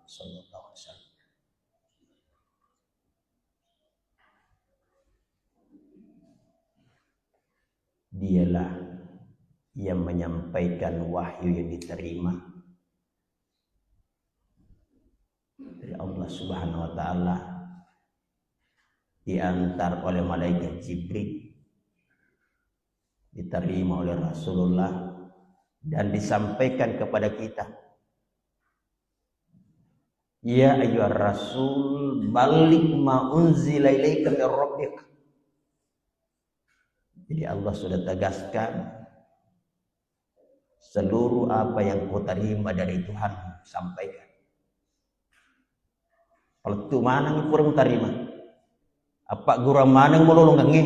sallallahu alaihi wasallam. Dialah yang menyampaikan wahyu yang diterima dari Allah Subhanahu wa taala, diantar oleh malaikat Jibril, diterima oleh Rasulullah, dan disampaikan kepada kita. Ya ayyuhar rasul balligh ma unzila ilaika min rabbik. Jadi Allah sudah tegaskan seluruh apa yang kau terima dari Tuhan sampaikan. Kalau tu mana yang kurang terima, apa guru mana yang melolong nge?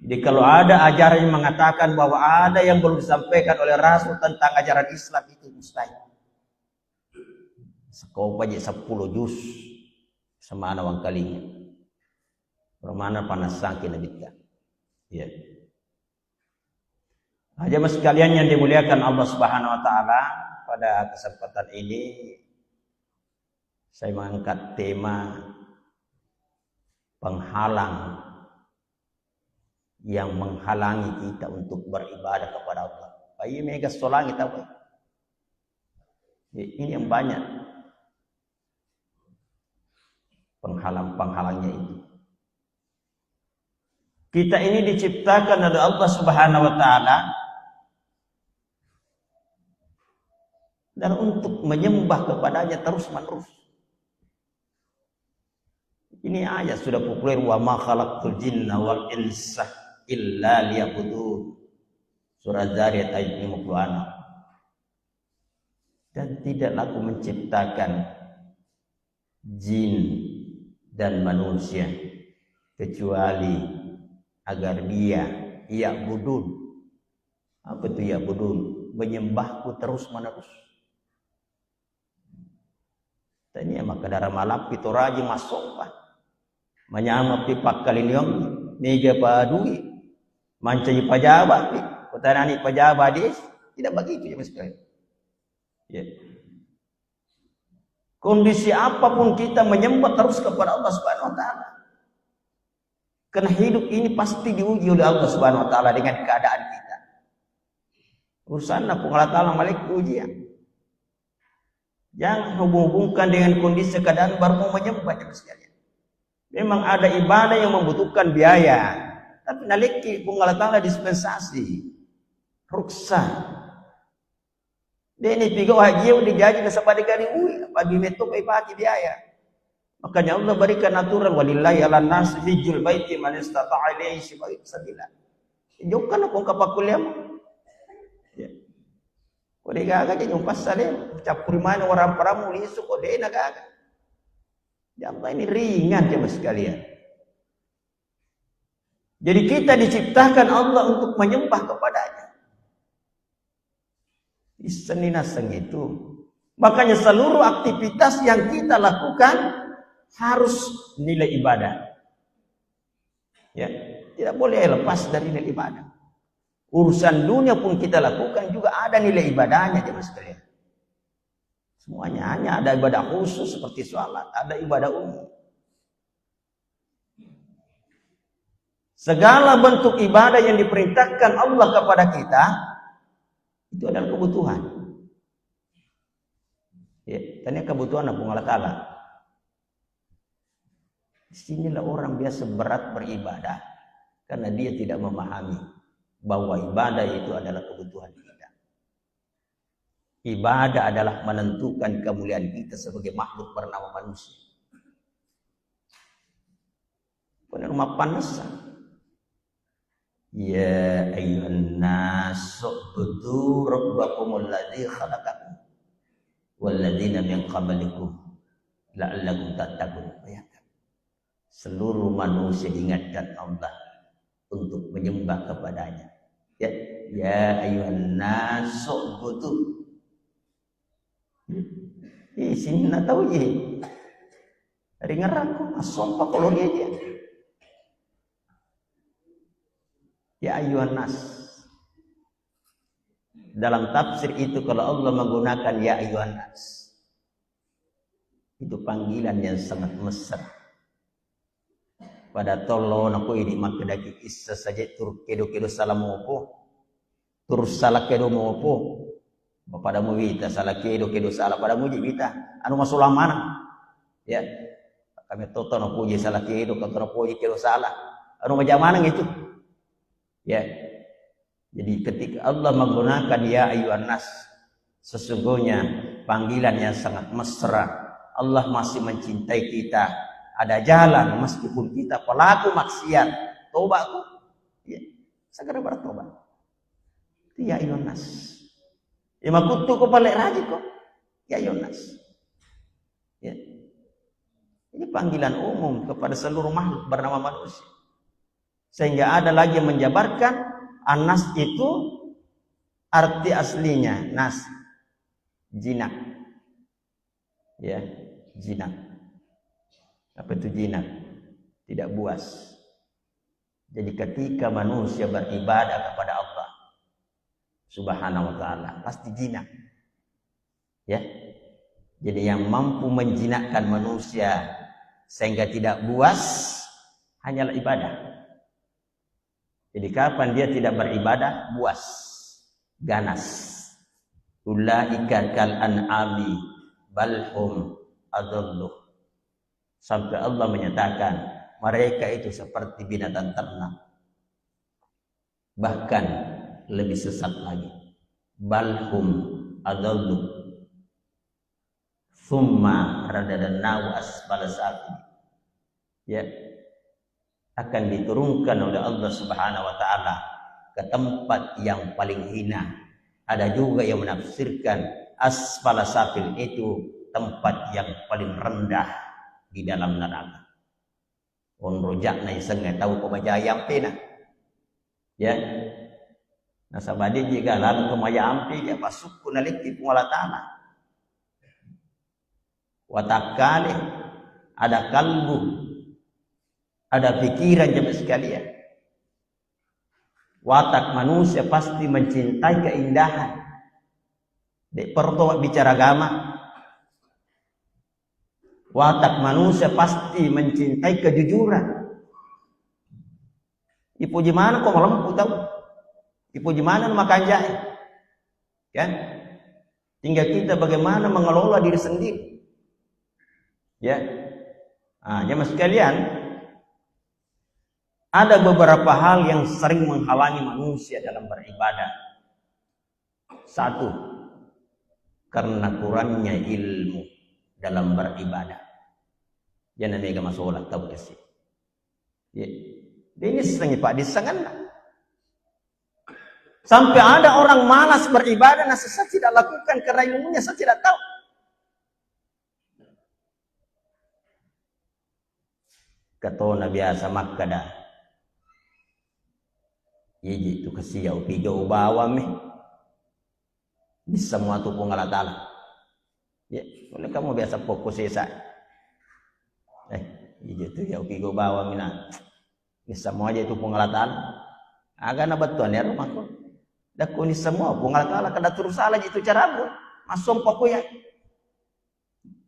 Jadi kalau ada ajaran yang mengatakan bahwa ada yang belum disampaikan oleh Rasul tentang ajaran Islam, itu mustahil. Sekau aja 10 juz semana wang kalinya. Romana panas saking nabitkan. Ya. Jemaah sekalian yang dimuliakan Allah Subhanahu wa taala, pada kesempatan ini saya mengangkat tema penghalang yang menghalangi kita untuk beribadah kepada Allah. Bayi mega solang kita apa? Ini yang banyak penghalang-penghalangnya itu. Kita ini diciptakan oleh Allah Subhanahu wa taala dan untuk menyembah kepadanya terus-menerus. Ini ayat sudah populer, wa ma khalaqtul jinna wal insa illa liya'budun. Surah Zariyat ayat 56. Dan tidaklah aku menciptakan jin dan manusia kecuali agar dia ya'budun. Apa itu ya'budun? Menyembahku terus-menerus. Tanya maka darah malap itu raja masuk pak. Menyama pipak kaliniong mega padui mancai pajaba pi kotanani pajaba dis tidak begitu ya sekalian. Ya. Kondisi apapun kita menyembah terus kepada Allah Subhanahu wa taala. Karena hidup ini pasti diuji oleh Allah Subhanahu wa taala dengan keadaan kita. Urusan Allah taala malik ujian. Jangan hubung-hubungkan dengan kondisi keadaan baru mau menyembah sekalian. Memang ada ibadah yang membutuhkan biaya, tapi naliki Allah taala dispensasi, ruksa. Dene pigo haji dijaji na sabadi gani pagi metu pagi biaya. Makanya Allah berikan aturan walillahi 'alan nas hijjul baiti man istata'a ilaihi sabila. Tunjukkan aku kapakuliam. Ya. Kode gaga yung pasale capur mana orang paramu isu kode nagaga. Jamba ini ringan jemaah sekalian. Jadi kita diciptakan Allah untuk menyembah kepadanya. Iseninaseng itu. Makanya seluruh aktivitas yang kita lakukan harus nilai ibadah. Ya, tidak boleh lepas dari nilai ibadah. Urusan dunia pun kita lakukan juga ada nilai ibadahnya jemaah sekalian. Semuanya hanya ada ibadah khusus seperti sholat, ada ibadah umum. Segala bentuk ibadah yang diperintahkan Allah kepada kita itu adalah kebutuhan. Ya, tanya kebutuhan apa Allah Ta'ala. Disinilah orang biasa berat beribadah karena dia tidak memahami bahwa ibadah itu adalah kebutuhan kita. Ibadah adalah menentukan kemuliaan kita sebagai makhluk bernama manusia. Benar mapanasa. Ya ayyuhan nas ubudu rabbakumul ladzi khalaqakum wal ladzina min qablikum la'allakum tattaqun. Seluruh manusia ingatkan Allah untuk menyembah kepadanya. Ya ayyuhan nas ubudu. Sini nak tahu je. Dari ngerang asal pak kalau dia je. Ya ayyuhan nas. dalam tafsir itu kalau Allah menggunakan ya ayuhan nas, itu panggilan yang sangat mesra. Pada tolo naku ini makadaki isa saja tur kedo salamu po, tur salah kedo mo po. Pada mu wita salah kedo salah pada mu wita. Anu masulah mana? Ya, kami toto na puji salah kedo, kanto na puji kedo salah. Anu macam mana itu? Ya. Jadi ketika Allah menggunakan ya ayuhan nas, sesungguhnya panggilan yang sangat mesra. Allah masih mencintai kita. Ada jalan meskipun kita pelaku maksiat. Tobat tuh, ya, segera bertobat. Itu ya ayuhan nas. Ya makutu ko balik raji kok. Ya ayuhan nas. Ya. Ini panggilan umum kepada seluruh makhluk bernama manusia. Sehingga ada lagi yang menjabarkan Anas itu arti aslinya nas, jinak. Ya, jinak. Apa itu jinak? Tidak buas. Jadi ketika manusia beribadah kepada Allah Subhanahu wa ta'ala, pasti jinak. Ya. Jadi yang mampu menjinakkan manusia sehingga tidak buas hanyalah ibadah. Jadi kapan dia tidak beribadah, buas, ganas. Ulaika kal an'ami bal hum adallu. Sampai Allah menyatakan mereka itu seperti binatang ternak. Bahkan lebih sesat lagi. Bal hum adallu. Thumma radadnahu asfala safilin. Ya. Akan diturunkan oleh Allah Subhanahu wa ta'ala ke tempat yang paling hina. Ada juga yang menafsirkan asfala safil itu tempat yang paling rendah di dalam neraka. On rojak na iseng tahu pemajayam pina. Ya. Nah sabadi jika lalu kemajayam dia masuk kunaliki pengolah tanah. Watakale ada kalbu, ada pikiran jemaah sekalian. Watak manusia pasti mencintai keindahan. Dek perlu bicara agama. Watak manusia pasti mencintai kejujuran. Ipu gimana kok malam tahu? Ipu gimana makan jahe? Kan? Tinggal kita bagaimana mengelola diri sendiri. Ya. Nah, jemaah sekalian, ada beberapa hal yang sering menghalangi manusia dalam beribadah. Satu, karena kurangnya ilmu dalam beribadah. Jangan ada masalah tahu kasih. Ya. Ini sering Pak disangan. Sampai ada orang malas beribadah, nah saya tidak lakukan karena ilmunya saya tidak tahu. Katona biasa makada. Yeji itu kesiau piga ubawa meh. Di semua tu pengalatala. Ya, oleh kamu biasa fokus esa. Yeji itu ya piga ubawa mina. Di semua aja itu pengalatala. Agak na betul ya rumahku. Dak ni semua pengalatala kada terus salah itu cara aku. Masuk pokoknya.